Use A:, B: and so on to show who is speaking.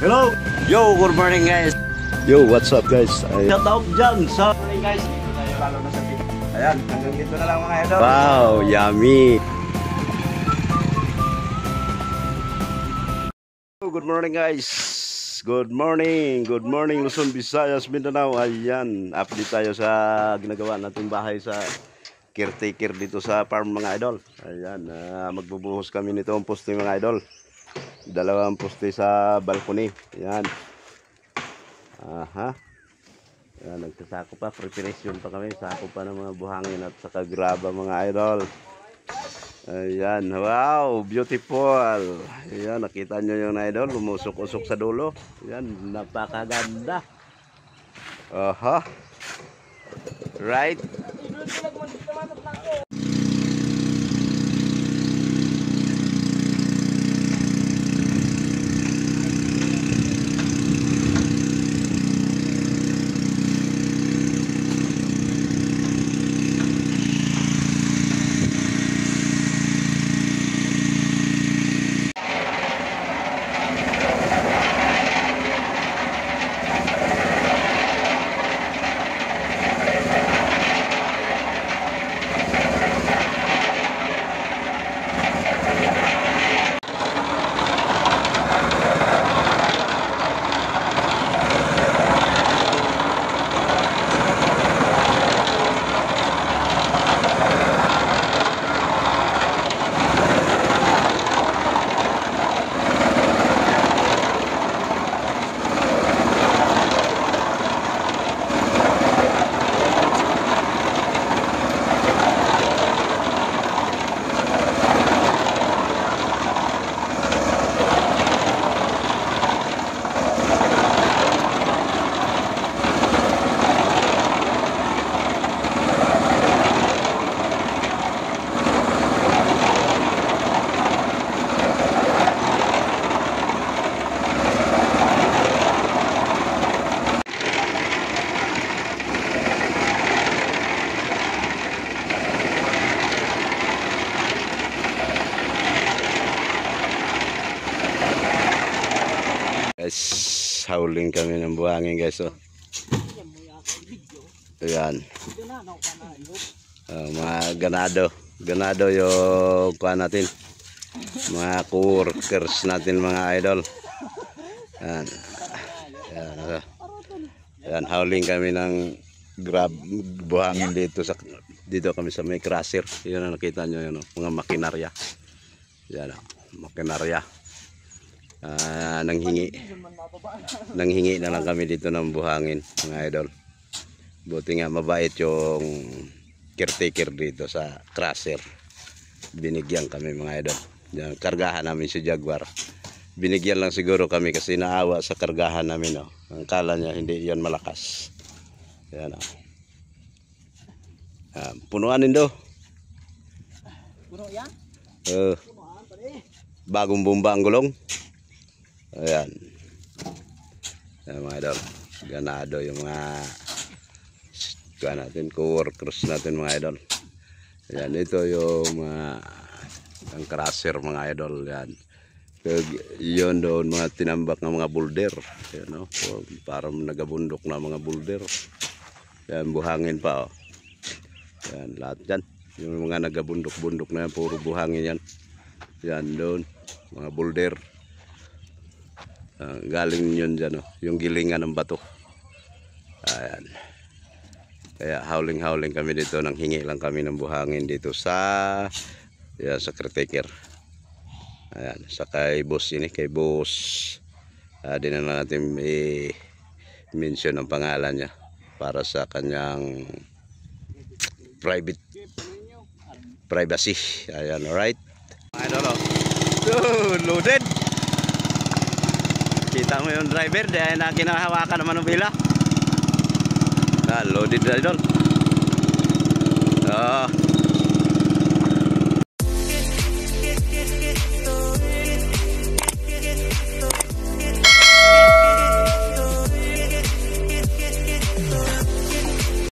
A: Hello! Yo, good morning guys!
B: Yo, what's up guys?
A: Shout out dyan sa... Hey guys, tayo lalo na sa video. Ayan, hanggang dito na lang mga idol.
B: Wow, yummy! Good morning guys! Good morning Luzon, Visayas, Mindanao. Ayan, update tayo sa ginagawa nating bahay sa caretaker dito sa farm mga idol. Ayan, magbubuhos kami nito ang poste mga idol. Dalawang poste sa balcony. Ayan. Aha. Ayan, nagsasako pa, preparation pa kami, sako pa ng mga buhangin at saka graba mga idol. Ayan, wow, beautiful. Ayan, nakita nyo yung idol, lumusok-usok sa dulo. Ayan, napakaganda. Aha. Right. Guys, howling kami ng buhangin guys. Oh. Ayan. Mga ganado yung kuha natin, mga co-workers natin mga idol. Ayan. Ayan, ayan, howling kami ng grab buhangin dito kami sa may crusher. Yun ang nakita nyo yun, mga makinarya. Ayan, makinarya. Nanghingi na lang kami dito ng buhangin mga idol. Buti nga mabait yung caretaker dito sa crusher. Binigyan kami mga idol. Yan, kargahan namin si Jaguar. Binigyan lang siguro kami kasi naawa sa kargahan namin. Oh. Ang kala niya hindi yan malakas. Yan, oh. Punuan din do.
C: Puno yan?
B: Bagong bomba ang gulong. Ayan. Ayan mga idol. Ganado yung mga co-workers natin mga idol. Ayan, ito yung ang crusher mga idol. Ayan. Yun doon mga tinambak ng mga boulder. Ayan, no? Parang nagabundok na mga boulder. Ayan, buhangin pa. Oh. Ayan, lahat dyan. Yung mga nagabundok-bundok na yan, puro buhangin yan. Ayan doon, mga boulder. Galing yun dyan, oh, yung gilingan ng bato. Ayan. Kaya howling kami dito, nang hingi lang kami ng buhangin dito sa caretaker. Ayan, sa kay boss ini, kay boss. Di na natin i-mention ang pangalan niya para sa kanyang privacy. Ayan, alright. Idol, oh. Loaded. Kita mo yung driver, dahil na kinahawakan naman ng pila. Loaded idol.